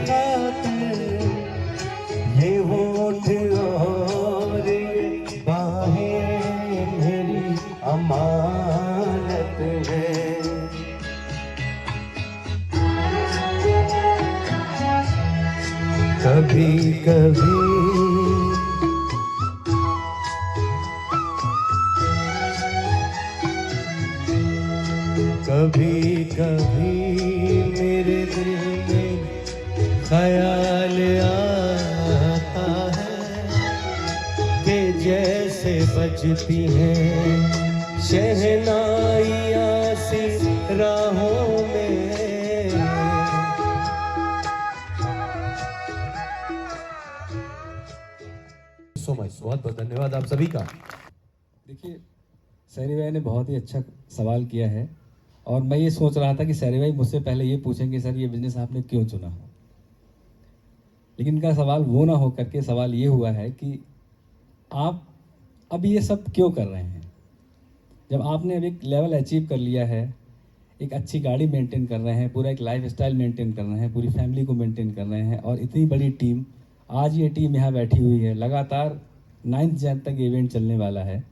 खातिर ये होठ और ये बाहें मेरी अमानत है। कभी कभी कभी कभी मेरे दिल में ख्याल आता है कि जैसे बजती हैं शहनाइयाँ सी राहों में। सो मच, बहुत बहुत धन्यवाद आप सभी का। देखिए, सैरी भाई ने बहुत ही अच्छा सवाल किया है और मैं ये सोच रहा था कि सैरी भाई मुझसे पहले ये पूछेंगे सर ये बिजनेस आपने क्यों चुना, लेकिन इनका सवाल वो ना हो करके सवाल ये हुआ है कि आप अब ये सब क्यों कर रहे हैं। जब आपने अब एक लेवल अचीव कर लिया है, एक अच्छी गाड़ी मेंटेन कर रहे हैं, पूरा एक लाइफ स्टाइल मेंटेन कर रहे हैं, पूरी फैमिली को मेंटेन कर रहे हैं और इतनी बड़ी टीम, आज ये टीम यहाँ बैठी हुई है, लगातार 9 जन तक इवेंट चलने वाला है,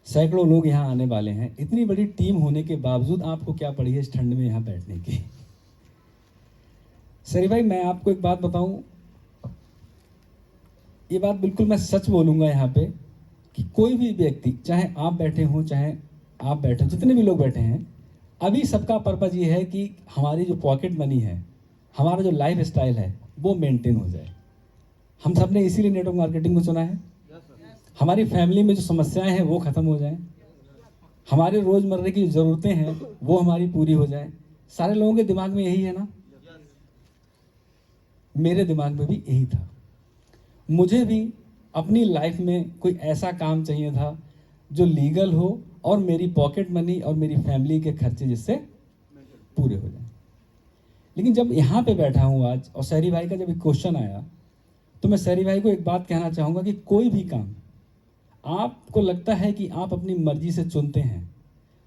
सैकड़ों लोग यहाँ आने वाले हैं, इतनी बड़ी टीम होने के बावजूद आपको क्या पड़ी है इस ठंड में यहाँ बैठने की। सरी भाई मैं आपको एक बात बताऊं, ये बात बिल्कुल मैं सच बोलूंगा यहाँ पे कि कोई भी व्यक्ति, चाहे आप बैठे हों चाहे आप बैठे, जितने भी लोग बैठे हैं, अभी सबका पर्पज ये है कि हमारी जो पॉकेट मनी है, हमारा जो लाइफ स्टाइल है वो मेंटेन हो जाए। हम सब ने इसीलिए नेटवर्क मार्केटिंग को चुना है। हमारी फैमिली में जो समस्याएं हैं वो खत्म हो जाएं, हमारे रोजमर्रा की जो जरूरतें हैं वो हमारी पूरी हो जाए। सारे लोगों के दिमाग में यही है ना, मेरे दिमाग में भी यही था। मुझे भी अपनी लाइफ में कोई ऐसा काम चाहिए था जो लीगल हो और मेरी पॉकेट मनी और मेरी फैमिली के खर्चे जिससे पूरे हो जाए। लेकिन जब यहाँ पे बैठा हूँ आज और सैरी भाई का जब एक क्वेश्चन आया तो मैं सैरी भाई को एक बात कहना चाहूँगा कि कोई भी काम आपको लगता है कि आप अपनी मर्जी से चुनते हैं,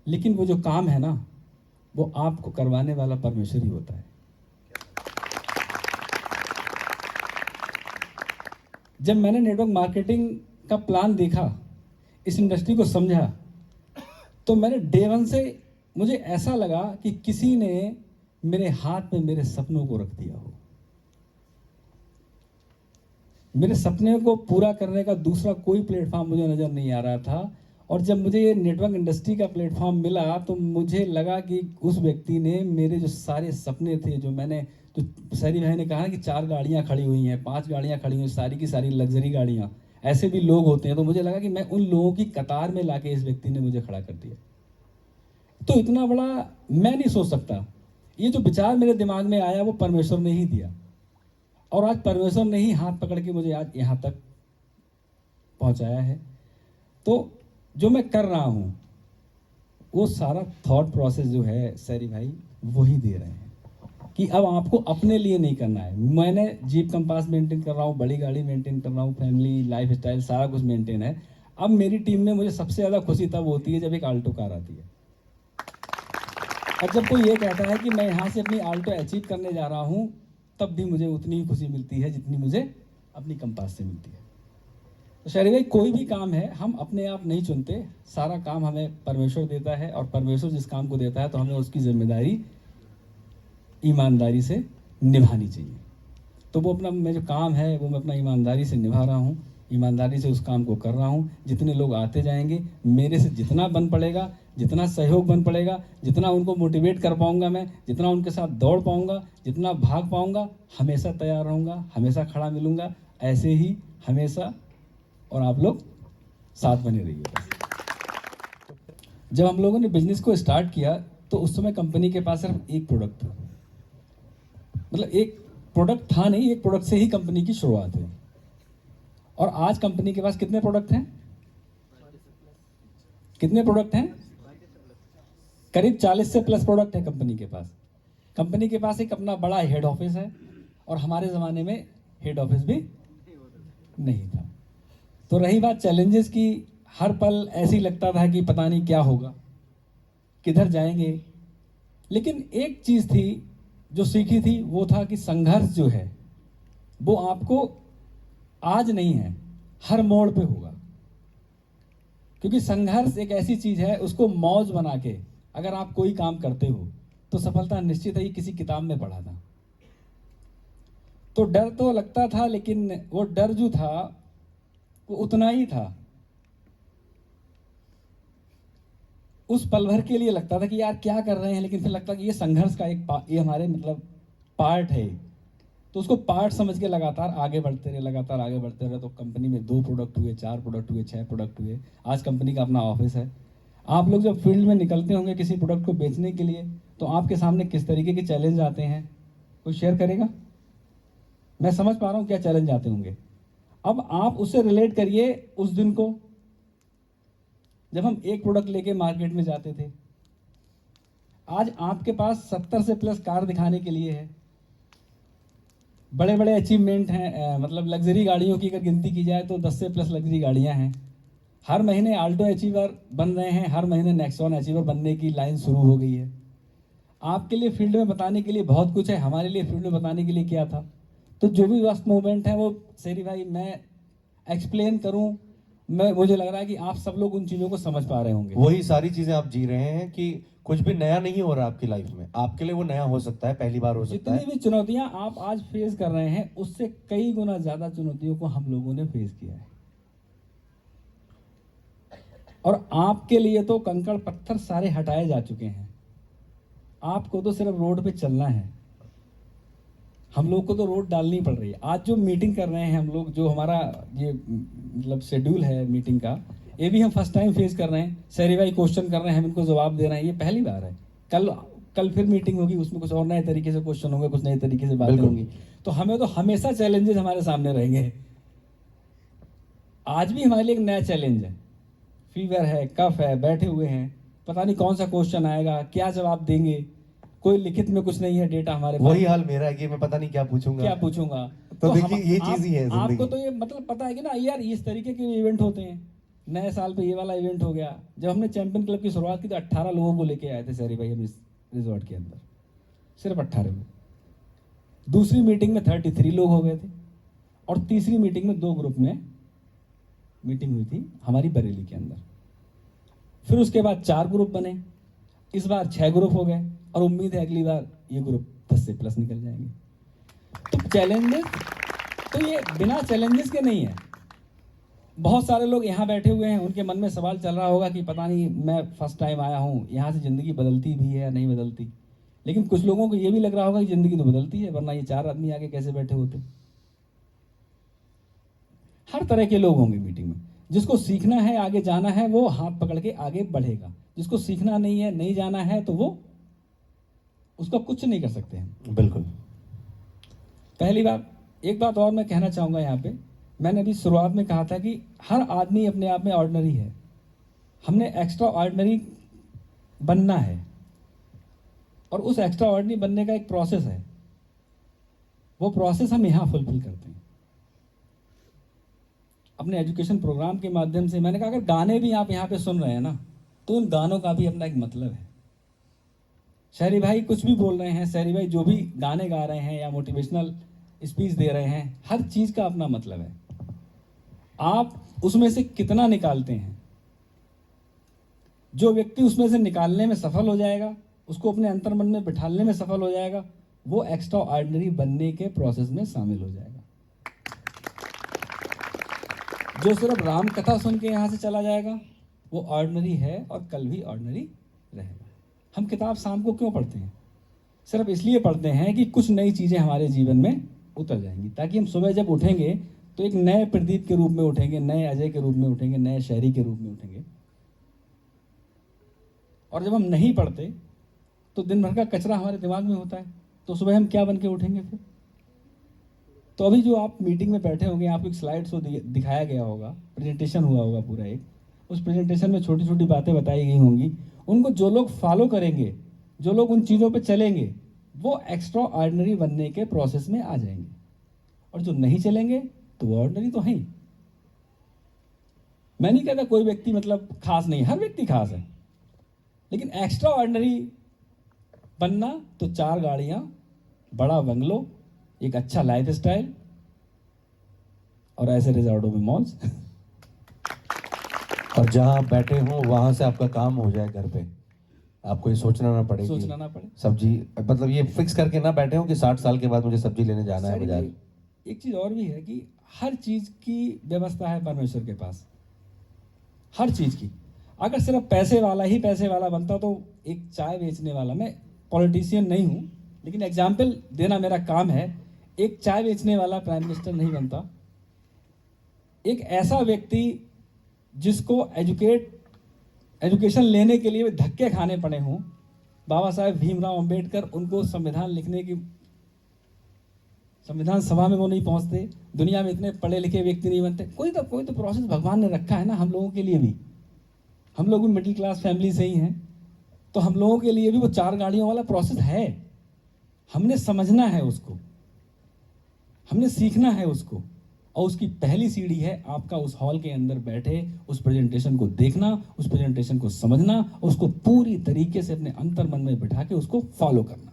लेकिन वो जो काम है ना वो आपको करवाने वाला परमेश्वर ही होता है। जब मैंने नेटवर्क मार्केटिंग का प्लान देखा, इस इंडस्ट्री को समझा, तो मैंने डे वन से मुझे ऐसा लगा कि किसी ने मेरे हाथ में मेरे सपनों को रख दिया हो। मेरे सपने को पूरा करने का दूसरा कोई प्लेटफॉर्म मुझे नज़र नहीं आ रहा था और जब मुझे ये नेटवर्क इंडस्ट्री का प्लेटफॉर्म मिला तो मुझे लगा कि उस व्यक्ति ने मेरे जो सारे सपने थे, जो मैंने, जो सैरी भाई ने कहा कि 4 गाड़ियाँ खड़ी हुई हैं, 5 गाड़ियाँ खड़ी हुई हैं, सारी की सारी लग्जरी गाड़ियाँ, ऐसे भी लोग होते हैं, तो मुझे लगा कि मैं उन लोगों की कतार में लाके इस व्यक्ति ने मुझे खड़ा कर दिया। तो इतना बड़ा मैं नहीं सोच सकता। ये जो विचार मेरे दिमाग में आया वो परमेश्वर ने ही दिया और आज परमेश्वर ने ही हाथ पकड़ के मुझे आज यहाँ तक पहुँचाया है। तो जो मैं कर रहा हूँ वो सारा थॉट प्रोसेस जो है सैरी भाई वही दे रहे हैं कि अब आपको अपने लिए नहीं करना है। मैंने जीप कंपास मेंटेन कर रहा हूँ, बड़ी गाड़ी मेंटेन कर रहा हूँ, फैमिली लाइफ स्टाइल सारा कुछ मेंटेन है। अब मेरी टीम में मुझे सबसे ज़्यादा खुशी तब होती है जब एक आल्टो कार आती है और जब कोई ये कहता है कि मैं यहाँ से अपनी आल्टो अचीव करने जा रहा हूँ, तब भी मुझे उतनी ही खुशी मिलती है जितनी मुझे अपनी कंपास से मिलती है। तो शहरी भाई कोई भी काम है हम अपने आप नहीं चुनते, सारा काम हमें परमेश्वर देता है और परमेश्वर जिस काम को देता है तो हमें उसकी जिम्मेदारी ईमानदारी से निभानी चाहिए। तो वो अपना मैं जो काम है वो मैं अपना ईमानदारी से निभा रहा हूँ, ईमानदारी से उस काम को कर रहा हूँ। जितने लोग आते जाएंगे, मेरे से जितना बन पड़ेगा, जितना सहयोग बन पड़ेगा, जितना उनको मोटिवेट कर पाऊंगा मैं, जितना उनके साथ दौड़ पाऊंगा, जितना भाग पाऊंगा, हमेशा तैयार रहूँगा, हमेशा खड़ा मिलूँगा। ऐसे ही हमेशा, और आप लोग साथ बने रहिएगा। जब हम लोगों ने बिजनेस को स्टार्ट किया तो उस समय कंपनी के पास सिर्फ एक प्रोडक्ट था, मतलब एक प्रोडक्ट था नहीं, एक प्रोडक्ट से ही कंपनी की शुरुआत हुई। और आज कंपनी के पास कितने प्रोडक्ट हैं? कितने प्रोडक्ट हैं? करीब 40 से प्लस प्रोडक्ट है कंपनी के पास। कंपनी के पास एक अपना बड़ा हेड ऑफिस है और हमारे ज़माने में हेड ऑफिस भी नहीं था। तो रही बात चैलेंजेस की, हर पल ऐसे ही लगता था कि पता नहीं क्या होगा, किधर जाएंगे। लेकिन एक चीज़ थी जो सीखी थी वो था कि संघर्ष जो है वो आपको आज नहीं है, हर मोड़ पे होगा। क्योंकि संघर्ष एक ऐसी चीज है, उसको मौज बना के अगर आप कोई काम करते हो तो सफलता निश्चित है। ये किसी किताब में पढ़ा था। तो डर तो लगता था, लेकिन वो डर जो था वो उतना ही था। उस पल भर के लिए लगता था कि यार क्या कर रहे हैं, लेकिन फिर लगता कि ये संघर्ष का ये हमारे मतलब पार्ट है। तो उसको पार्ट समझ के लगातार आगे बढ़ते रहे, लगातार आगे बढ़ते रहे। तो कंपनी में 2 प्रोडक्ट हुए, 4 प्रोडक्ट हुए, 6 प्रोडक्ट हुए। आज कंपनी का अपना ऑफिस है। आप लोग जब फील्ड में निकलते होंगे किसी प्रोडक्ट को बेचने के लिए, तो आपके सामने किस तरीके के चैलेंज आते हैं, कोई शेयर करेगा? मैं समझ पा रहा हूँ क्या चैलेंज आते होंगे। अब आप उससे रिलेट करिए उस दिन को जब हम एक प्रोडक्ट लेके मार्केट में जाते थे। आज आपके पास 70 से प्लस कार दिखाने के लिए है। बड़े बड़े अचीवमेंट हैं, मतलब लग्जरी गाड़ियों की अगर गिनती की जाए तो 10 से प्लस लग्जरी गाड़ियां हैं। हर महीने आल्टो अचीवर बन रहे हैं, हर महीने नेक्सॉन अचीवर बनने की लाइन शुरू हो गई है। आपके लिए फील्ड में बताने के लिए बहुत कुछ है, हमारे लिए फील्ड में बताने के लिए क्या था। तो जो भी वक्त मोमेंट है वो शेरी भाई मैं एक्सप्लेन करूं, मुझे लग रहा है कि आप सब लोग उन चीज़ों को समझ पा रहे होंगे। वही सारी चीजें आप जी रहे हैं कि कुछ भी नया नहीं हो रहा आपकी लाइफ में, आपके लिए वो नया हो सकता है, पहली बार हो सकता जितनी है। भी चुनौतियां आप आज फेस कर रहे हैं उससे कई गुना ज्यादा चुनौतियों को हम लोगों ने फेस किया है। और आपके लिए तो कंकड़ पत्थर सारे हटाए जा चुके हैं। आपको तो सिर्फ रोड पे चलना है। हम लोग को तो रोड डालनी पड़ रही है। आज जो मीटिंग कर रहे हैं हम लोग, जो हमारा ये मतलब शेड्यूल है मीटिंग का, ये भी हम फर्स्ट टाइम फेस कर रहे हैं। शेरी भाई क्वेश्चन कर रहे हैं, हम इनको जवाब दे रहे हैं, ये पहली बार है। कल फिर मीटिंग होगी, उसमें कुछ और नए तरीके से क्वेश्चन होंगे, कुछ नए तरीके से बातें होंगी। तो हमें तो हमेशा चैलेंजेस हमारे सामने रहेंगे। आज भी हमारे लिए एक नया चैलेंज है। फीवर है, कफ है, बैठे हुए हैं, पता नहीं कौन सा क्वेश्चन आएगा, क्या जवाब देंगे, कोई लिखित में कुछ नहीं है डेटा हमारे पास। वही हाल मेरा है कि मैं पता नहीं क्या पूछूंगा, क्या पूछूंगा। तो देखिए ये चीज ही है आपको जिंदगी। तो ये मतलब पता है कि ना यार, इस तरीके के इवेंट होते हैं। नए साल पे ये वाला इवेंट हो गया। जब हमने चैंपियन क्लब की शुरुआत की तो 18 लोगों को लेके आए थे शेरी भाई हम इस रिजॉर्ट के अंदर, सिर्फ 18 लोग। दूसरी मीटिंग में 33 लोग हो गए थे। और तीसरी मीटिंग में 2 ग्रुप में मीटिंग हुई थी हमारी बरेली के अंदर। फिर उसके बाद 4 ग्रुप बने, इस बार 6 ग्रुप हो गए। और उम्मीद है अगली बार ये ग्रुप 10 से प्लस निकल जाएंगे। तो चैलेंजेस तो ये बिना चैलेंजेस के नहीं है। बहुत सारे लोग यहाँ बैठे हुए हैं, उनके मन में सवाल चल रहा होगा कि पता नहीं मैं फर्स्ट टाइम आया हूँ, यहाँ से ज़िंदगी बदलती भी है या नहीं बदलती। लेकिन कुछ लोगों को ये भी लग रहा होगा कि ज़िंदगी तो बदलती है, वरना ये 4 आदमी आगे कैसे बैठे होते। हर तरह के लोग होंगे मीटिंग में। जिसको सीखना है, आगे जाना है, वो हाथ पकड़ के आगे बढ़ेगा। जिसको सीखना नहीं है, नहीं जाना है, तो वो उसका कुछ नहीं कर सकते हैं। बिल्कुल। पहली बात, एक बात और मैं कहना चाहूंगा यहाँ पे। मैंने अभी शुरुआत में कहा था कि हर आदमी अपने आप में ऑर्डिनरी है। हमने एक्स्ट्रा ऑर्डिनरी बनना है, और उस एक्स्ट्रा ऑर्डिनरी बनने का एक प्रोसेस है। वो प्रोसेस हम यहाँ फुलफिल करते हैं अपने एजुकेशन प्रोग्राम के माध्यम से। मैंने कहा अगर गाने भी आप यहाँ पे सुन रहे हैं ना, तो उन गानों का भी अपना एक मतलब है। शेरी भाई कुछ भी बोल रहे हैं, शेरी भाई जो भी गाने गा रहे हैं या मोटिवेशनल स्पीच दे रहे हैं, हर चीज का अपना मतलब है। आप उसमें से कितना निकालते हैं। जो व्यक्ति उसमें से निकालने में सफल हो जाएगा, उसको अपने अंतर्मन में बिठाने में सफल हो जाएगा, वो एक्स्ट्रा ऑर्डिनरी बनने के प्रोसेस में शामिल हो जाएगा। जो सिर्फ राम कथा सुन के यहां से चला जाएगा, वो ऑर्डिनरी है और कल भी ऑर्डिनरी रहेगा। हम किताब शाम को क्यों पढ़ते हैं? सिर्फ इसलिए पढ़ते हैं कि कुछ नई चीजें हमारे जीवन में उतर जाएंगी, ताकि हम सुबह जब उठेंगे तो एक नए प्रदीप के रूप में उठेंगे, नए अजय के रूप में उठेंगे, नए शहरी के रूप में उठेंगे। और जब हम नहीं पढ़ते तो दिन भर का कचरा हमारे दिमाग में होता है, तो सुबह हम क्या बन के उठेंगे फिर? तो अभी जो आप मीटिंग में बैठे होंगे, आपको एक स्लाइड शो दिखाया गया होगा, प्रेजेंटेशन हुआ होगा पूरा एक। उस प्रेजेंटेशन में छोटी छोटी बातें बताई गई होंगी। उनको जो लोग फॉलो करेंगे, जो लोग उन चीज़ों पे चलेंगे, वो एक्स्ट्रा ऑर्डिनरी बनने के प्रोसेस में आ जाएंगे। और जो नहीं चलेंगे तो वो ऑर्डिनरी तो है ही। मैं नहीं कहता कोई व्यक्ति मतलब खास नहीं, हर व्यक्ति खास है। लेकिन एक्स्ट्रा ऑर्डिनरी बनना तो 4 गाड़ियां बड़ा बंगलो, एक अच्छा लाइफ स्टाइल और ऐसे रिजॉर्टों में मौज। और जहां आप बैठे हो वहां से आपका काम हो जाए घर पे, आपको ये सोचना ना पड़े कि सोचना ना पड़े। सब्जी, मतलब ये फिक्स करके ना बैठे हो कि 60 साल के बाद मुझे सब्जी लेने जाना है सारी बाजार। भाई, एक चीज और भी है कि हर चीज की व्यवस्था है परमेश्वर के पास, हर चीज की। अगर सिर्फ पैसे वाला ही पैसे वाला बनता तो एक चाय बेचने वाला, मैं पॉलिटिशियन नहीं हूं लेकिन एग्जाम्पल देना मेरा काम है, एक चाय बेचने वाला प्राइम मिनिस्टर नहीं बनता। एक ऐसा व्यक्ति जिसको एजुकेशन लेने के लिए धक्के खाने पड़े हों, बाबा साहेब भीमराव अंबेडकर, उनको संविधान लिखने की संविधान सभा में वो नहीं पहुंचते, दुनिया में इतने पढ़े लिखे व्यक्ति नहीं बनते। कोई तो प्रोसेस भगवान ने रखा है ना हम लोगों के लिए भी। हम लोग भी मिडिल क्लास फैमिली से ही हैं, तो हम लोगों के लिए भी वो 4 गाड़ियों वाला प्रोसेस है। हमने समझना है उसको, हमने सीखना है उसको, और उसकी पहली सीढ़ी है आपका उस हॉल के अंदर बैठे उस प्रेजेंटेशन को देखना, उस प्रेजेंटेशन को समझना, उसको पूरी तरीके से अपने अंतर मन में बिठा के उसको फॉलो करना।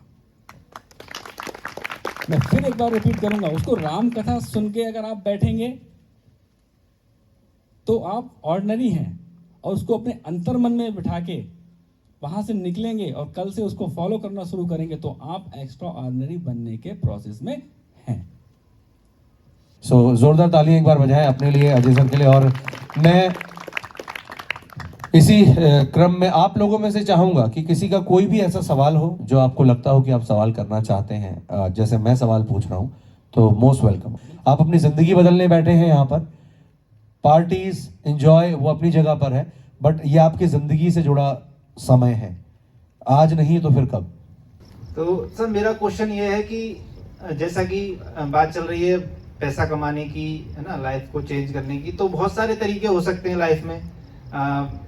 मैं फिर एक बार रिपीट करूंगा, उसको राम कथा सुन के अगर आप बैठेंगे तो आप ऑर्डिनरी हैं, और उसको अपने अंतर मन में बिठा के वहां से निकलेंगे और कल से उसको फॉलो करना शुरू करेंगे तो आप एक्स्ट्रा ऑर्डिनरी बनने के प्रोसेस में हैं। सो जोरदार तालियां एक बार बजाएं अपने लिए, अजय सर के लिए। और मैं इसी क्रम में आप लोगों में से चाहूंगा कि किसी का कोई भी ऐसा सवाल हो जो आपको लगता हो कि आप सवाल करना चाहते हैं, जैसे मैं सवाल पूछ रहा हूं, तो मोस्ट वेलकम। आप अपनी जिंदगी बदलने बैठे हैं यहाँ पर, पार्टीज एंजॉय वो अपनी जगह पर है, बट ये आपकी जिंदगी से जुड़ा समय है, आज नहीं तो फिर कब? तो सर मेरा क्वेश्चन ये है कि जैसा कि बात चल रही है पैसा कमाने की, है ना, लाइफ को चेंज करने की, तो बहुत सारे तरीके हो सकते हैं लाइफ में।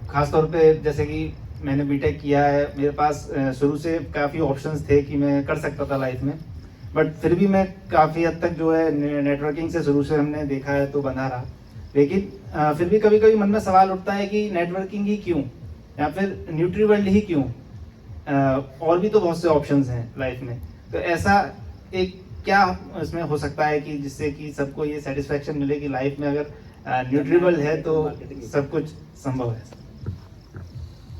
खास तौर पे जैसे कि मैंने बीटेक किया है, मेरे पास शुरू से काफ़ी ऑप्शंस थे कि मैं कर सकता था लाइफ में, बट फिर भी मैं काफ़ी हद तक जो है नेटवर्किंग से शुरू से हमने देखा है तो बना रहा। लेकिन फिर भी कभी कभी मन में सवाल उठता है कि नेटवर्किंग ही क्यों, या फिर न्यूट्रीवर्ल्ड ही क्यों, और भी तो बहुत से ऑप्शंस हैं लाइफ में। तो ऐसा एक क्या इसमें हो सकता है कि जिससे कि सबको ये सेटिस्फेक्शन मिले कि लाइफ में अगर न्यूट्रीवर्ल्ड है तो सब कुछ संभव है।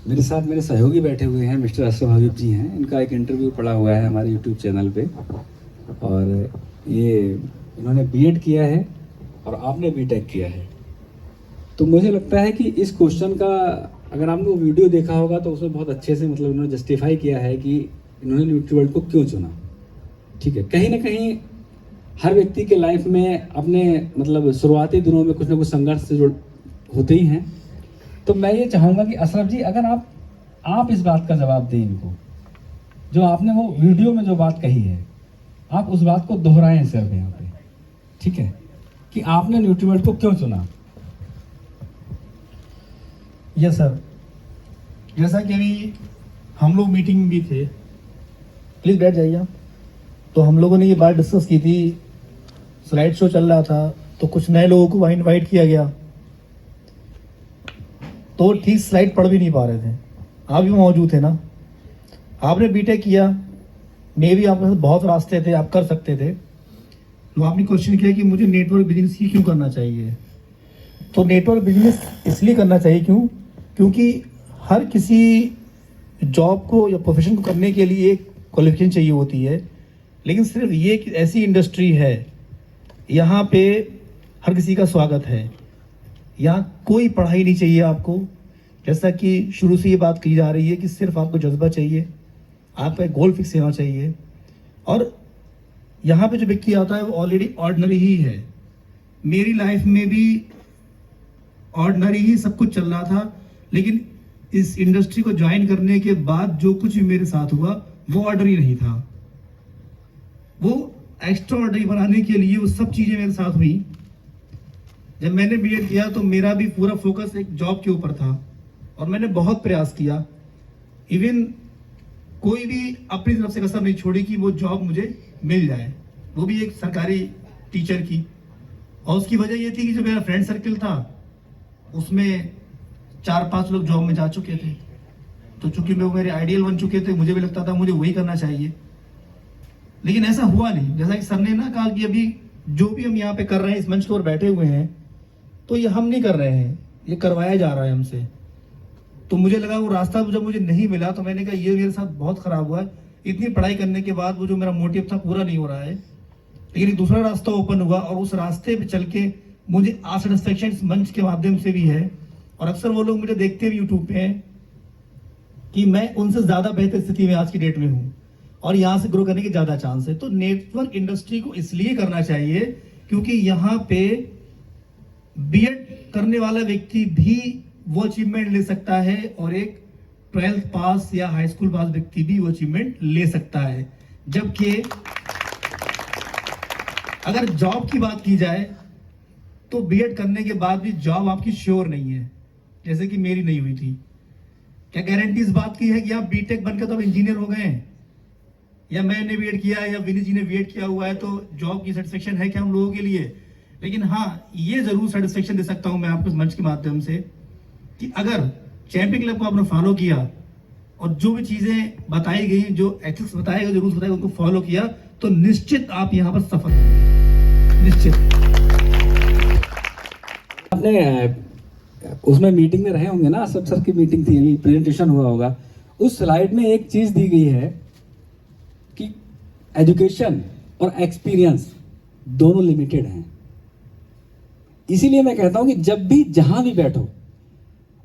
मेरे साथ मेरे सहयोगी बैठे हुए हैं, मिस्टर अशरफ हबीब जी हैं। इनका एक इंटरव्यू पड़ा हुआ है हमारे यूट्यूब चैनल पे, और ये इन्होंने बीएड किया है और आपने बीटेक किया है। तो मुझे लगता है कि इस क्वेश्चन का अगर आपने वो वीडियो देखा होगा तो उसमें बहुत अच्छे से मतलब इन्होंने जस्टिफाई किया है कि इन्होंने न्यूट्रीवर्ल्ड को क्यों चुना। ठीक है, कहीं ना कहीं हर व्यक्ति के लाइफ में अपने मतलब शुरुआती दिनों में कुछ ना कुछ संघर्ष से जुड़ होते ही हैं। तो मैं ये चाहूँगा कि अशरफ जी अगर आप इस बात का जवाब दें इनको, जो आपने वो वीडियो में जो बात कही है, आप उस बात को दोहराएं सिर्फ यहाँ पे, ठीक है, कि आपने न्यूट्रीवर्ल्ड को क्यों चुना। यस सर, जैसा कि अभी हम लोग मीटिंग में भी थे, प्लीज़ बैठ जाइए आप। तो हम लोगों ने ये बात डिस्कस की थी, स्लाइड शो चल रहा था तो कुछ नए लोगों को वहाँ इनवाइट किया गया, तो ठीक स्लाइड पढ़ भी नहीं पा रहे थे। आप भी मौजूद थे ना, आपने बीटेक किया, मे भी आपके पास बहुत रास्ते थे, आप कर सकते थे, तो आपने क्वेश्चन किया कि मुझे नेटवर्क बिजनेस ही क्यों करना चाहिए। तो नेटवर्क बिजनेस इसलिए करना चाहिए क्योंकि हर किसी जॉब को या प्रोफेशन को करने के लिए एक क्वालिफिकेशन चाहिए होती है, लेकिन सिर्फ ये एक ऐसी इंडस्ट्री है यहाँ पे हर किसी का स्वागत है, यहाँ कोई पढ़ाई नहीं चाहिए आपको। जैसा कि शुरू से ये बात की जा रही है कि सिर्फ आपको जज्बा चाहिए, आपका गोल फिक्स होना चाहिए, और यहाँ पे जो व्यक्ति आता है वो ऑलरेडी ऑर्डिनरी ही है। मेरी लाइफ में भी ऑर्डिनरी ही सब कुछ चल रहा था, लेकिन इस इंडस्ट्री को ज्वाइन करने के बाद जो कुछ भी मेरे साथ हुआ वो ऑर्डिनरी नहीं था, वो एक्स्ट्रा ऑर्डिनरी बनाने के लिए वो सब चीज़ें मेरे साथ हुई। जब मैंने बीएड किया तो मेरा भी पूरा फोकस एक जॉब के ऊपर था, और मैंने बहुत प्रयास किया, इवन कोई भी अपनी तरफ से कसर नहीं छोड़ी कि वो जॉब मुझे मिल जाए, वो भी एक सरकारी टीचर की। और उसकी वजह ये थी कि जो मेरा फ्रेंड सर्कल था उसमें 4-5 लोग जॉब में जा चुके थे, तो चूंकि वो मेरे आइडियल बन चुके थे, मुझे भी लगता था मुझे वही करना चाहिए। लेकिन ऐसा हुआ नहीं। जैसा कि सर ने ना कहा कि अभी जो भी हम यहाँ पे कर रहे हैं, इस मंच पर बैठे हुए हैं, तो ये हम नहीं कर रहे हैं, ये करवाया जा रहा है हमसे। तो मुझे लगा वो रास्ता जब मुझे नहीं मिला तो मैंने कहा ये मेरे साथ बहुत खराब हुआ है। इतनी पढ़ाई करने के बाद वो जो मेरा मोटिव था पूरा नहीं हो रहा है। लेकिन एक दूसरा रास्ता ओपन हुआ और उस रास्ते पे चल के मुझे आज सेटिस्फेक्शन इस मंच के माध्यम से भी है। और अक्सर वो लोग मुझे देखते भी यूट्यूब पे हैं कि मैं उनसे ज्यादा बेहतर स्थिति में आज की डेट में हूँ और यहाँ से ग्रो करने के ज्यादा चांस है। तो नेटवर्क इंडस्ट्री को इसलिए करना चाहिए क्योंकि यहाँ पे बीएड करने वाला व्यक्ति भी वो अचीवमेंट ले सकता है और एक 12th पास या हाई स्कूल पास व्यक्ति भी वो अचीवमेंट ले सकता है। जबकि अगर जॉब की बात की जाए तो बीएड करने के बाद भी जॉब आपकी श्योर नहीं है, जैसे कि मेरी नहीं हुई थी। क्या गारंटी इस बात की है कि आप बीटेक बनकर तो अब इंजीनियर हो गए हैं, या मैंने बीएड किया है या विनीत जी ने बीएड किया हुआ है तो जॉब की सेटिस्फेक्शन है क्या हम लोगों के लिए? लेकिन हाँ, ये जरूर सेटिस्फेक्शन दे सकता हूं मैं आपको इस मंच के माध्यम से कि अगर चैंपियन क्लब को आपने फॉलो किया और जो भी चीजें बताई गई, जो एथिक्स बताए गए, जो रूल्स बताए उनको फॉलो किया, तो निश्चित आप यहाँ पर सफल होंगे, निश्चित। आपने उसमें मीटिंग में रहे होंगे ना, सब सर की मीटिंग थी, अभी प्रेजेंटेशन हुआ होगा। उस स्लाइड में एक चीज दी गई है कि एजुकेशन और एक्सपीरियंस दोनों लिमिटेड हैं। इसीलिए मैं कहता हूं कि जब भी जहां भी बैठो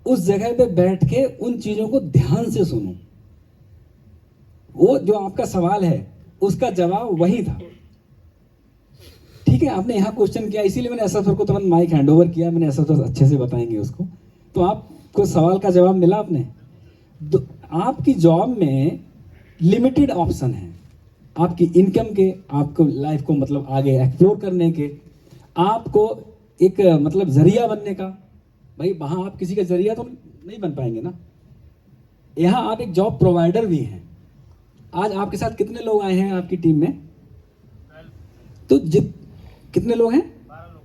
उस जगह पे बैठ के उन चीजों को ध्यान से सुनो। वो जो आपका सवाल है उसका जवाब वही था, ठीक है। आपने यहाँ क्वेश्चन किया, इसीलिए मैंने एसएफ सर को तुरंत माइक हैंड ओवर किया। मैंने एसएफ सर अच्छे से बताएंगे उसको। तो आपको सवाल का जवाब मिला आपने। आपकी जॉब में लिमिटेड ऑप्शन है, आपकी इनकम के, आपको लाइफ को मतलब आगे एक्सप्लोर करने के, आपको एक मतलब जरिया बनने का। भाई वहां आप किसी का जरिया तो नहीं बन पाएंगे ना। यहाँ आप एक जॉब प्रोवाइडर भी हैं। आज आपके साथ कितने लोग आए हैं आपकी टीम में? तो कितने लोग हैं?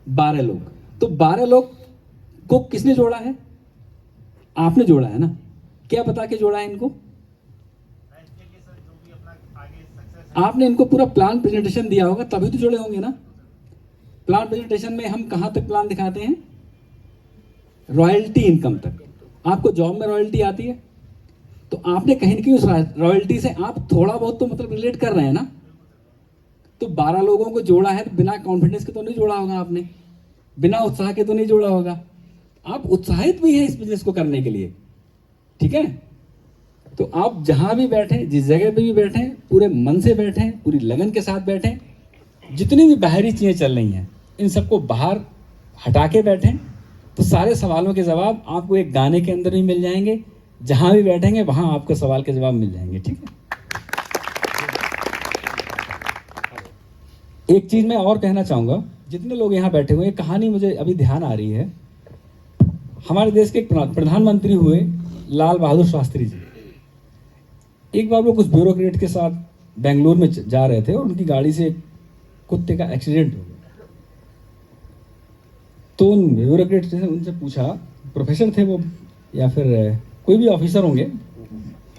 12 लोग। तो 12 लोग को किसने जोड़ा है? आपने जोड़ा है ना। क्या बता के जोड़ा है इनको? आपने इनको पूरा प्लान प्रेजेंटेशन दिया होगा, तभी तो जुड़े होंगे ना। प्लान प्रेजेंटेशन में हम कहां तक प्लान दिखाते हैं? रॉयल्टी इनकम तक। आपको जॉब में रॉयल्टी आती है, तो आपने कहीं ना कहीं उस रॉयल्टी से आप थोड़ा बहुत तो मतलब रिलेट कर रहे हैं ना। तो 12 लोगों को जोड़ा है, तो बिना कॉन्फिडेंस के तो नहीं जोड़ा होगा आपने, बिना उत्साह के तो नहीं जोड़ा होगा। आप उत्साहित भी हैं इस बिजनेस को करने के लिए, ठीक है। तो आप जहां भी बैठे, जिस जगह पे भी बैठे, पूरे मन से बैठे, पूरी लगन के साथ बैठे। जितनी भी बाहरी चीजें चल रही हैं इन सबको बाहर हटा के बैठे, तो सारे सवालों के जवाब आपको एक गाने के अंदर भी मिल जाएंगे। जहां भी बैठेंगे वहां आपको सवाल के जवाब मिल जाएंगे, ठीक है। एक चीज मैं और कहना चाहूंगा, जितने लोग यहाँ बैठे हुए, एक कहानी मुझे अभी ध्यान आ रही है। हमारे देश के प्रधानमंत्री हुए लाल बहादुर शास्त्री जी। एक बार वो कुछ ब्यूरोक्रेट के साथ बेंगलुरु में जा रहे थे और उनकी गाड़ी से कुत्ते का एक्सीडेंट हो गया। तो उन ब्यूरोक्रेट ने उनसे पूछा, प्रोफेसर थे वो या फिर कोई भी ऑफिसर होंगे,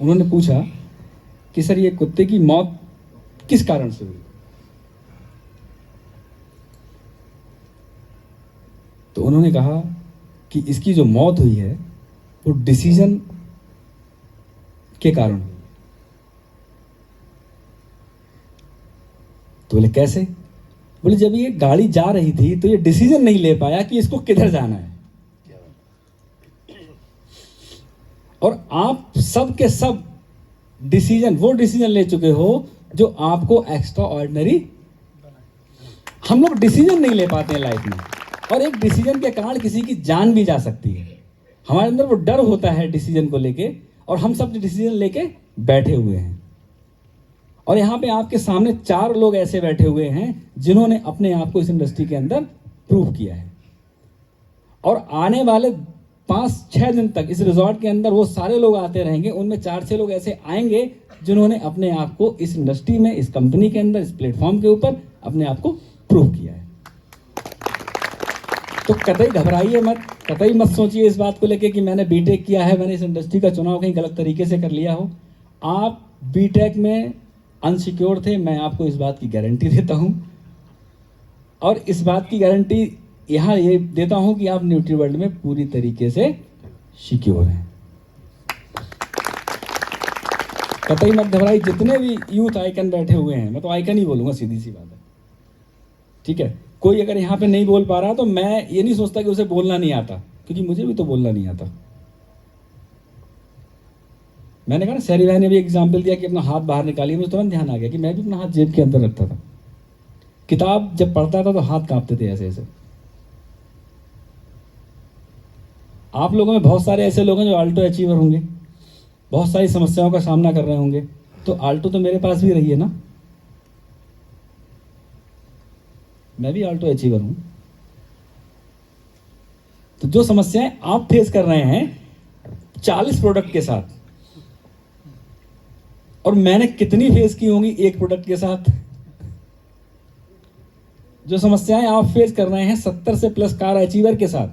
उन्होंने पूछा कि सर ये कुत्ते की मौत किस कारण से हुई? तो उन्होंने कहा कि इसकी जो मौत हुई है वो डिसीजन के कारण हुई। तो बोले कैसे? बोले जब ये गाड़ी जा रही थी तो ये डिसीजन नहीं ले पाया कि इसको किधर जाना है। और आप सब के सब डिसीजन, वो डिसीजन ले चुके हो जो आपको एक्स्ट्रा ऑर्डिनरी। हम लोग डिसीजन नहीं ले पाते हैं लाइफ में, और एक डिसीजन के कारण किसी की जान भी जा सकती है। हमारे अंदर वो डर होता है डिसीजन को लेके, और हम सब डिसीजन लेके बैठे हुए हैं। और यहाँ पे आपके सामने 4 लोग ऐसे बैठे हुए हैं जिन्होंने अपने आप को इस इंडस्ट्री के अंदर प्रूव किया है। और आने वाले 5-6 दिन तक इस रिजॉर्ट के अंदर वो सारे लोग आते रहेंगे। उनमें 4-6 लोग ऐसे आएंगे जिन्होंने अपने आप को इस इंडस्ट्री में, इस कंपनी के अंदर, इस प्लेटफॉर्म के ऊपर अपने आप को प्रूव किया है। तो कतई घबराइए मत, कतई मत सोचिए इस बात को लेके कि मैंने बीटेक किया है, मैंने इस इंडस्ट्री का चुनाव कहीं गलत तरीके से कर लिया हो। आप बीटेक में अनसिक्योर थे, मैं आपको इस बात की गारंटी देता हूँ। और इस बात की गारंटी यहाँ ये देता हूँ कि आप न्यूट्री वर्ल्ड में पूरी तरीके से सिक्योर हैं। कतई मत घबराइए, जितने भी यूथ आइकन बैठे हुए हैं, मैं तो आइकन ही बोलूँगा, सीधी सी बात है, ठीक है। कोई अगर यहाँ पे नहीं बोल पा रहा तो मैं ये नहीं सोचता कि उसे बोलना नहीं आता, क्योंकि मुझे भी तो बोलना नहीं आता। मैंने कहा ना, शहरी भाई ने भी एग्जाम्पल दिया कि अपना हाथ बाहर निकालिए, मुझे तुरंत ध्यान आ गया कि मैं भी अपना हाथ जेब के अंदर रखता था। किताब जब पढ़ता था तो हाथ कांपते थे ऐसे ऐसे। आप लोगों में बहुत सारे ऐसे लोग हैं जो आल्टो अचीवर होंगे, बहुत सारी समस्याओं का सामना कर रहे होंगे, तो आल्टो तो मेरे पास भी रही है ना, मैं भी आल्टो अचीवर हूं। तो जो समस्याएं आप फेस कर रहे हैं 40 प्रोडक्ट के साथ, और मैंने कितनी फेस की होंगी एक प्रोडक्ट के साथ। जो समस्याएं आप फेस कर रहे हैं 70 से प्लस कार अचीवर के साथ,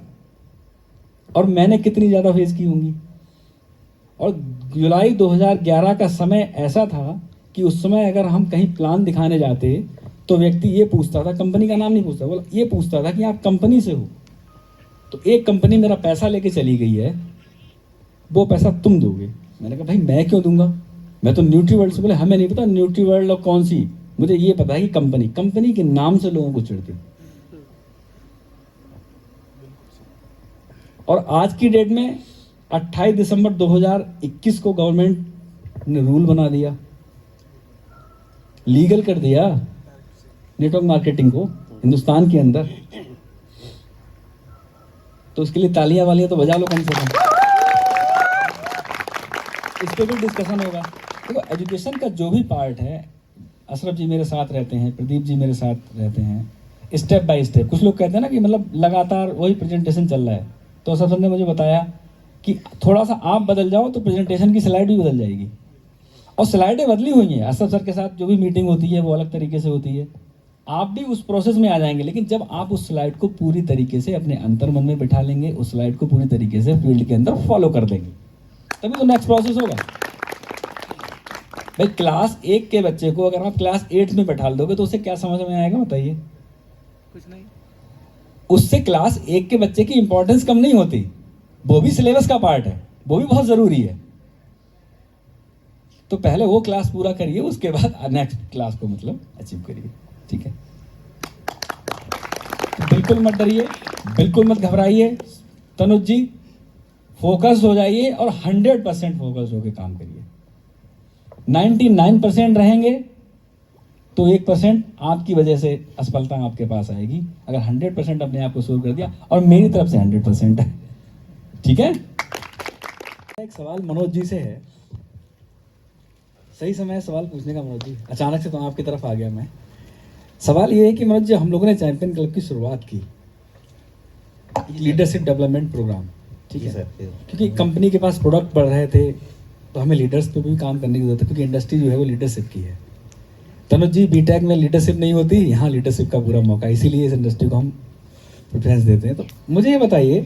और मैंने कितनी ज्यादा फेस की होंगी। और जुलाई 2011 का समय ऐसा था कि उस समय अगर हम कहीं प्लान दिखाने जाते तो व्यक्ति ये पूछता था, कंपनी का नाम नहीं पूछता, बोला ये पूछता था कि आप कंपनी से हो। तो एक कंपनी मेरा पैसा लेके चली गई है, वो पैसा तुम दोगे। मैंने कहा भाई मैं क्यों दूंगा, मैं तो न्यूट्री वर्ल्ड से। बोले हमें नहीं पता न्यूट्री वर्ल्ड और कौन सी, मुझे ये पता है कि कंपनी के नाम से लोगों को चिढ़ती। और आज की डेट में 28 दिसंबर 2021 को गवर्नमेंट ने रूल बना दिया, लीगल कर दिया नेटवर्क मार्केटिंग को हिंदुस्तान के अंदर। तो उसके लिए तालियां वालियां तो बजा लो कम से कम। इस पे भी डिस्कशन होगा। देखो एजुकेशन का जो भी पार्ट है, अशरफ जी मेरे साथ रहते हैं, प्रदीप जी मेरे साथ रहते हैं, स्टेप बाय स्टेप। कुछ लोग कहते हैं ना कि मतलब लगातार वही प्रेजेंटेशन चल रहा है, तो अशरफ सर ने मुझे बताया कि थोड़ा सा आप बदल जाओ तो प्रेजेंटेशन की स्लाइड भी बदल जाएगी। और स्लाइडें बदली हुई हैं, अशरफ सर के साथ जो भी मीटिंग होती है वो अलग तरीके से होती है, आप भी उस प्रोसेस में आ जाएंगे। लेकिन जब आप उस स्लाइड को पूरी तरीके से अपने अंतर मन में बिठा लेंगे, उस स्लाइड को पूरी तरीके से फील्ड के अंदर फॉलो कर देंगे, तभी तो नेक्स्ट प्रोसेस होगा। भाई क्लास 1 के बच्चे को अगर आप क्लास 8 में बैठा दोगे तो उसे क्या समझ में आएगा बताइए? कुछ नहीं। उससे क्लास 1 के बच्चे की इंपॉर्टेंस कम नहीं होती, वो भी सिलेबस का पार्ट है, वो भी बहुत जरूरी है। तो पहले वो क्लास पूरा करिए, उसके बाद नेक्स्ट क्लास को मतलब अचीव करिए, ठीक है। तो बिल्कुल मत डरिए, बिल्कुल मत घबराइए। तनुज जी फोकस हो जाइए और 100% फोकस होकर काम करिए। 99% रहेंगे तो 1% आपकी वजह से असफलता आपके पास आएगी। अगर 100% अपने आप को सोल्व कर दिया, और मेरी तरफ से 100% है, ठीक है। एक सवाल मनोज जी से है, सही समय है सवाल पूछने का मनोज जी, अचानक से तो आपकी तरफ आ गया मैं। सवाल ये है कि मनोज जी, हम लोगों ने चैंपियन क्लब की शुरुआत की, लीडरशिप डेवलपमेंट प्रोग्राम, ठीक है, क्योंकि कंपनी के पास प्रोडक्ट बढ़ रहे थे तो हमें लीडर्स पे भी काम करने की जरूरत है, क्योंकि इंडस्ट्री जो है वो लीडरशिप की है। तनुज जी बीटेक में लीडरशिप नहीं होती, यहाँ लीडरशिप का पूरा मौका, इसीलिए इस इंडस्ट्री को हम प्रेफरेंस देते हैं। तो मुझे ये बताइए,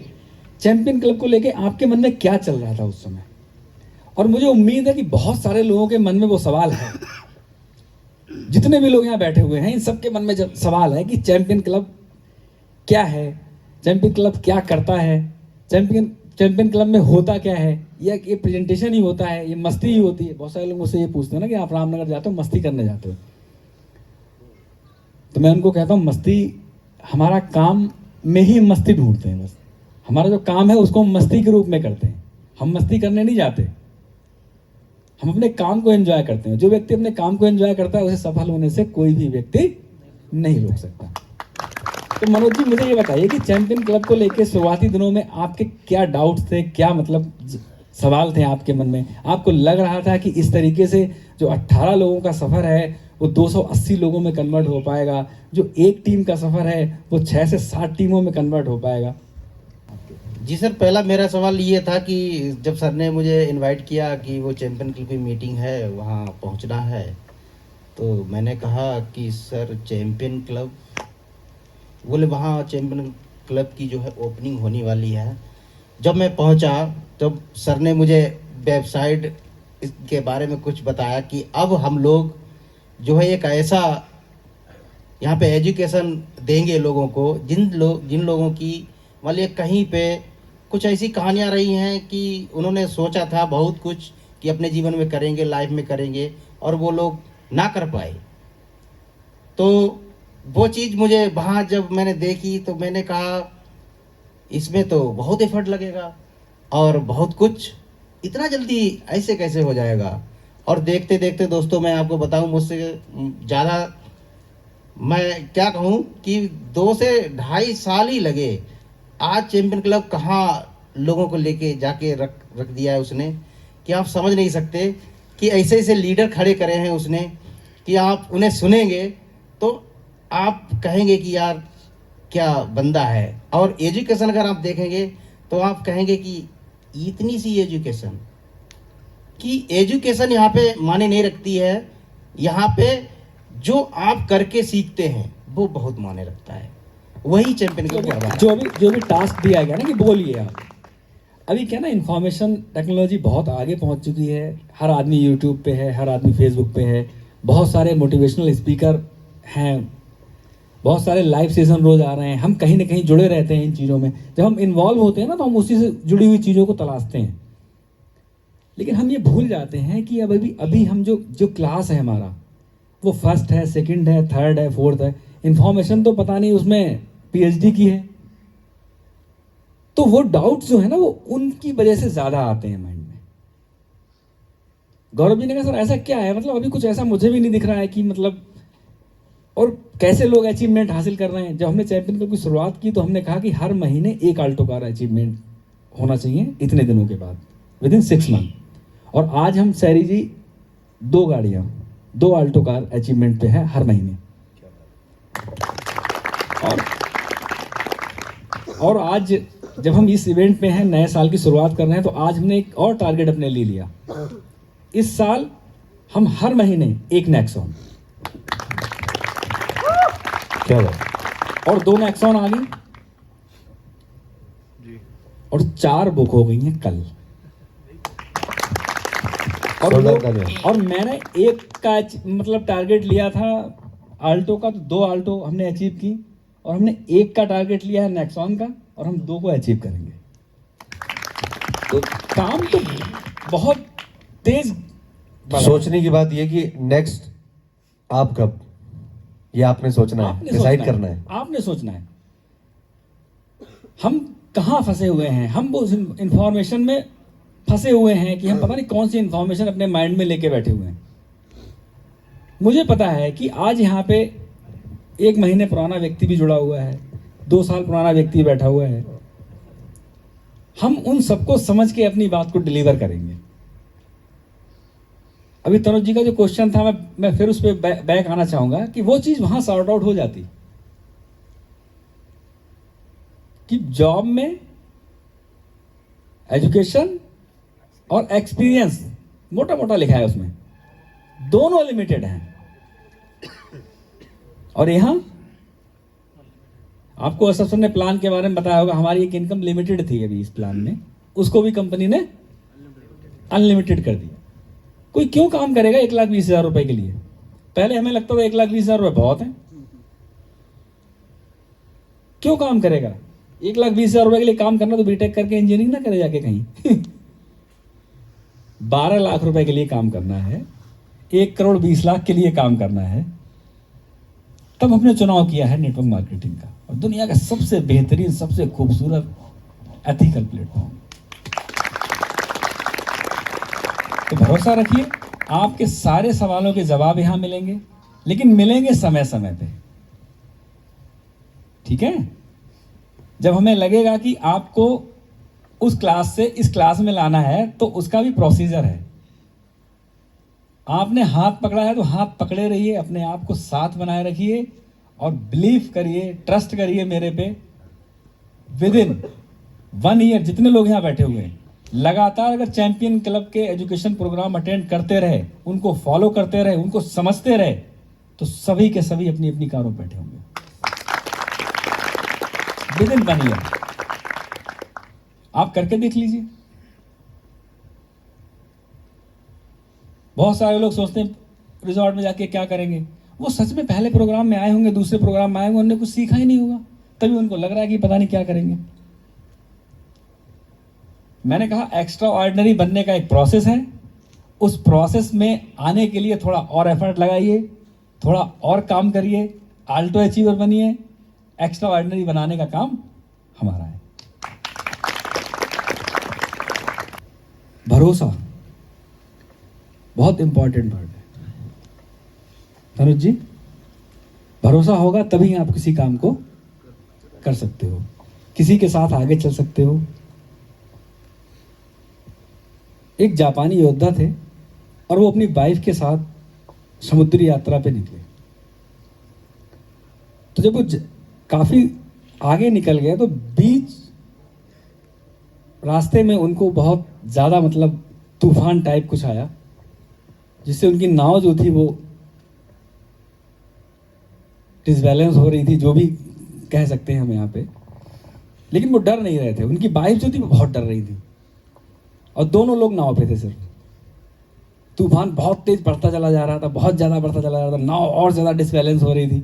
चैंपियन क्लब को लेके आपके मन में क्या चल रहा था उस समय? और मुझे उम्मीद है कि बहुत सारे लोगों के मन में वो सवाल है, जितने भी लोग यहाँ बैठे हुए हैं इन सबके मन में जब सवाल है कि चैंपियन क्लब क्या है, चैंपियन क्लब क्या करता है, चैंपियन क्लब में होता क्या है, या ये प्रेजेंटेशन ही होता है, ये मस्ती ही होती है। बहुत सारे लोग मुझसे ये पूछते हैं ना कि आप रामनगर जाते हो मस्ती करने जाते हो, तो मैं उनको कहता हूँ मस्ती, हमारा काम में ही मस्ती ढूंढते हैं। बस हमारा जो काम है उसको हम मस्ती के रूप में करते हैं, हम मस्ती करने नहीं जाते, हम अपने काम को एंजॉय करते हैं। जो व्यक्ति अपने काम को एंजॉय करता है उसे सफल होने से कोई भी व्यक्ति नहीं रोक सकता। तो मनोज जी मुझे ये बताइए कि चैंपियन क्लब को लेकर शुरुआती दिनों में आपके क्या डाउट्स थे, क्या मतलब सवाल थे आपके मन में? आपको लग रहा था कि इस तरीके से जो 18 लोगों का सफ़र है वो 280 लोगों में कन्वर्ट हो पाएगा, जो एक टीम का सफ़र है वो 6 से 7 टीमों में कन्वर्ट हो पाएगा? जी सर, पहला मेरा सवाल ये था कि जब सर ने मुझे इनवाइट किया कि वो चैंपियन क्लब की मीटिंग है, वहाँ पहुँचना है, तो मैंने कहा कि सर चैंपियन क्लब, बोले वहाँ चैंपियन क्लब की जो है ओपनिंग होने वाली है। जब मैं पहुँचा तब सर ने मुझे वेबसाइट के बारे में कुछ बताया कि अब हम लोग जो है एक ऐसा यहाँ पे एजुकेशन देंगे लोगों को, जिन लोगों की मान लीजिए कहीं पे कुछ ऐसी कहानियाँ रही हैं कि उन्होंने सोचा था बहुत कुछ कि अपने जीवन में करेंगे, लाइफ में करेंगे, और वो लोग ना कर पाए। तो वो चीज़ मुझे वहाँ जब मैंने देखी तो मैंने कहा इसमें तो बहुत एफर्ट लगेगा और बहुत कुछ इतना जल्दी ऐसे कैसे हो जाएगा। और देखते देखते दोस्तों मैं आपको बताऊं, मुझसे ज़्यादा मैं क्या कहूं कि 2 से 2.5 साल ही लगे। आज चैंपियन क्लब कहाँ लोगों को लेके जाके रख दिया है उसने कि आप समझ नहीं सकते कि ऐसे ऐसे लीडर खड़े करे हैं उसने कि आप उन्हें सुनेंगे तो आप कहेंगे कि यार क्या बंदा है। और एजुकेशन अगर आप देखेंगे तो आप कहेंगे कि इतनी सी एजुकेशन कि एजुकेशन यहाँ पे माने नहीं रखती है। यहाँ पे जो आप करके सीखते हैं वो बहुत माने रखता है, वही चैंपियन क्लब का जो भी टास्क दिया गया ना कि बोलिए आप, अभी क्या ना इंफॉर्मेशन टेक्नोलॉजी बहुत आगे पहुंच चुकी है। हर आदमी यूट्यूब पे है, हर आदमी फेसबुक पे है, बहुत सारे मोटिवेशनल स्पीकर हैं, बहुत सारे लाइव सेशन रोज आ रहे हैं। हम कहीं ना कहीं जुड़े रहते हैं इन चीज़ों में। जब हम इन्वॉल्व होते हैं ना तो हम उसी से जुड़ी हुई चीज़ों को तलाशते हैं। लेकिन हम ये भूल जाते हैं कि अब अभी हम जो क्लास है हमारा वो फर्स्ट है, सेकंड है, थर्ड है, फोर्थ है। इन्फॉर्मेशन तो पता नहीं उसमें पीएचडी की है। तो वो डाउट जो है ना वो उनकी वजह से ज़्यादा आते हैं माइंड में। गौरव जी ने कहा सर ऐसा क्या है, मतलब अभी कुछ ऐसा मुझे भी नहीं दिख रहा है कि मतलब और कैसे लोग अचीवमेंट हासिल कर रहे हैं। जब हमने चैंपियन क्लब की शुरुआत की तो हमने कहा कि हर महीने एक आल्टो कार अचीवमेंट होना चाहिए इतने दिनों के बाद, विदिन 6 मंथ। और आज हम सैरी जी 2 गाड़ियाँ 2 आल्टो कार अचीवमेंट पे है हर महीने। और आज जब हम इस इवेंट में हैं, नए साल की शुरुआत कर रहे हैं, तो आज हमने एक और टारगेट अपने ले लिया। इस साल हम हर महीने एक नेक्सॉन, क्या बात। और 2 नेक्सॉन आ गई और 4 बुक हो गई हैं कल। और मैंने एक का मतलब टारगेट लिया था आल्टो का, तो 2 आल्टो हमने अचीव की, और हमने एक का टारगेट लिया है नेक्सॉन का, और हम 2 को अचीव करेंगे। तो काम तो बहुत तेज सोचने की बात यह कि नेक्स्ट आप कब, ये आपने सोचना है, डिसाइड करना है। आपने सोचना है हम कहाँ फंसे हुए हैं। हम वो इंफॉर्मेशन में फंसे हुए हैं कि हम पता नहीं कौन सी इंफॉर्मेशन अपने माइंड में लेके बैठे हुए हैं। मुझे पता है कि आज यहाँ पे 1 महीने पुराना व्यक्ति भी जुड़ा हुआ है, 2 साल पुराना व्यक्ति बैठा हुआ है। हम उन सबको समझ के अपनी बात को डिलीवर करेंगे। अभी तनुज जी का जो क्वेश्चन था, मैं फिर उस पर बैक आना चाहूंगा कि वो चीज वहां सॉर्ट आउट हो जाती कि जॉब में एजुकेशन और एक्सपीरियंस मोटा मोटा लिखा है उसमें, दोनों लिमिटेड हैं। और यहां आपको असर ने प्लान के बारे में बताया होगा, हमारी एक इनकम लिमिटेड थी अभी इस प्लान में, उसको भी कंपनी ने अनलिमिटेड कर दिया। कोई क्यों काम करेगा 1,20,000 रुपए के लिए? पहले हमें लगता था 1,20,000 रुपए बहुत है, क्यों काम करेगा 1,20,000 रुपए के लिए? काम करना तो बीटेक करके इंजीनियरिंग ना करे जाके कहीं 12 लाख रुपए के लिए काम करना है, 1,20,00,000 के लिए काम करना है। तब हमने चुनाव किया है नेटवर्क मार्केटिंग का, और दुनिया का सबसे बेहतरीन, सबसे खूबसूरत एथिकल प्लेटफॉर्म। तो भरोसा रखिए, आपके सारे सवालों के जवाब यहां मिलेंगे, लेकिन मिलेंगे समय समय पे, ठीक है? जब हमें लगेगा कि आपको उस क्लास से इस क्लास में लाना है तो उसका भी प्रोसीजर है। आपने हाथ पकड़ा है तो हाथ पकड़े रहिए, अपने आप को साथ बनाए रखिए, और बिलीव करिए, ट्रस्ट करिए मेरे पे। विदिन 1 ईयर जितने लोग यहाँ बैठे हुए हैं, लगातार अगर चैंपियन क्लब के एजुकेशन प्रोग्राम अटेंड करते रहे, उनको फॉलो करते रहे, उनको समझते रहे, तो सभी के सभी अपनी अपनी कारों पर बैठे होंगे विदिन 1 ईयर। आप करके देख लीजिए। बहुत सारे लोग सोचते हैं रिजॉर्ट में जाके क्या करेंगे? वो सच में पहले प्रोग्राम में आए होंगे, दूसरे प्रोग्राम में आए होंगे, उन्होंने कुछ सीखा ही नहीं होगा, तभी उनको लग रहा है कि पता नहीं क्या करेंगे। मैंने कहा एक्स्ट्रा ऑर्डिनरी बनने का एक प्रोसेस है, उस प्रोसेस में आने के लिए थोड़ा और एफर्ट लगाइए, थोड़ा और काम करिए, आल्टो अचीवर बनिए। एक्स्ट्रा ऑर्डिनरी बनाने का काम हमारा है। भरोसा बहुत इंपॉर्टेंट वर्ड है तनुज जी। भरोसा होगा तभी आप किसी काम को कर सकते हो, किसी के साथ आगे चल सकते हो। एक जापानी योद्धा थे और वो अपनी वाइफ के साथ समुद्री यात्रा पे निकले। तो जब वो काफी आगे निकल गए तो बीच रास्ते में उनको बहुत ज्यादा मतलब तूफान टाइप कुछ आया, जिससे उनकी नाव जो थी वो डिसबैलेंस हो रही थी, जो भी कह सकते हैं हम यहाँ पे। लेकिन वो डर नहीं रहे थे, उनकी वाइफ जो थी वो बहुत डर रही थी और दोनों लोग नाव पे थे। सिर्फ तूफान बहुत तेज बढ़ता चला जा रहा था, बहुत ज्यादा बढ़ता चला जा रहा था, नाव और ज्यादा डिसबैलेंस हो रही थी।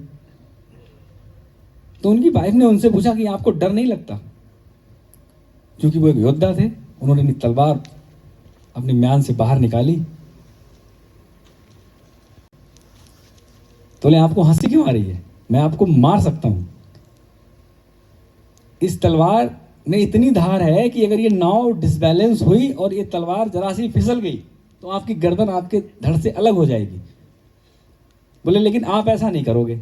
तो उनकी वाइफ ने उनसे पूछा कि आपको डर नहीं लगता? क्योंकि वो एक योद्धा थे, उन्होंने अपनी तलवार अपनी म्यान से बाहर निकाली। तो बोले आपको हंसी क्यों आ रही है? मैं आपको मार सकता हूं। इस तलवार में इतनी धार है कि अगर ये नाव डिसबैलेंस हुई और ये तलवार जरा सी फिसल गई तो आपकी गर्दन आपके धड़ से अलग हो जाएगी। बोले लेकिन आप ऐसा नहीं करोगे।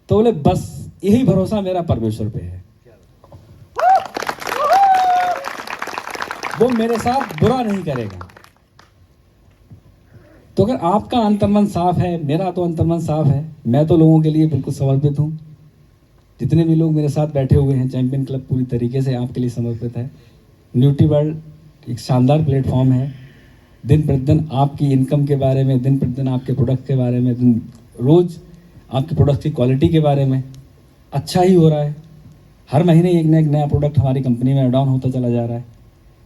तो बोले बस यही भरोसा मेरा परमेश्वर पे है, वो मेरे साथ बुरा नहीं करेगा। तो अगर आपका अंतर्मन साफ है, मेरा तो अंतर्मन साफ है, मैं तो लोगों के लिए बिल्कुल समर्पित हूँ। जितने भी लोग मेरे साथ बैठे हुए हैं, चैंपियन क्लब पूरी तरीके से आपके लिए समर्पित है। न्यूट्री वर्ल्ड एक शानदार प्लेटफॉर्म है। दिन प्रतिदिन आपकी इनकम के बारे में, दिन प्रतिदिन आपके प्रोडक्ट के बारे में, रोज आपके प्रोडक्ट की क्वालिटी के बारे में अच्छा ही हो रहा है। हर महीने एक नया प्रोडक्ट हमारी कंपनी में ऐड ऑन होता चला जा रहा है,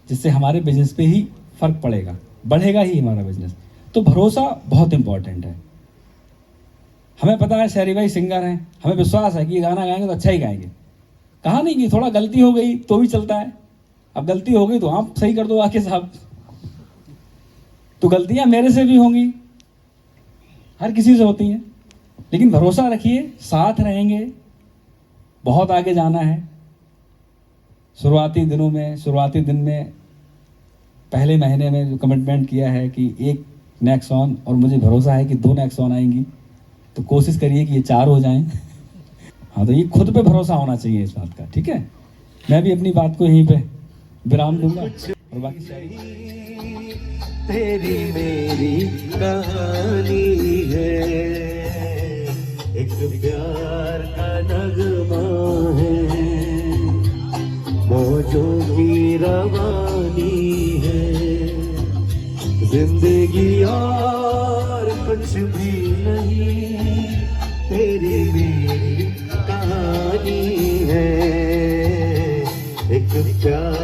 जिससे हमारे बिजनेस पे ही फर्क पड़ेगा, बढ़ेगा ही हमारा बिजनेस। तो भरोसा बहुत इंपॉर्टेंट है। हमें पता है शहरी भाई सिंगर हैं, हमें विश्वास है कि ये गाना गाएंगे तो अच्छा ही गाएंगे। कहा नहीं कि थोड़ा गलती हो गई तो भी चलता है। अब गलती हो गई तो आप सही कर दो आके साहब। तो गलतियां मेरे से भी होंगी, हर किसी से होती हैं, लेकिन भरोसा रखिए, साथ रहेंगे, बहुत आगे जाना है। शुरुआती दिन में पहले महीने में जो कमिटमेंट किया है कि एक नेक्सॉन, और मुझे भरोसा है कि 2 नेक्सॉन आएंगी, तो कोशिश करिए कि ये 4 हो जाएं। हाँ, तो ये खुद पे भरोसा होना चाहिए इस बात का, ठीक है। मैं भी अपनी बात को यहीं पे विराम दूंगा और बाकी तेरी मेरी कहानी है, एक प्यार का नगमा है, मौजों की रवानी है, जिंदगी और कुछ भी नहीं, तेरी मेरी कहानी है, एक प्यार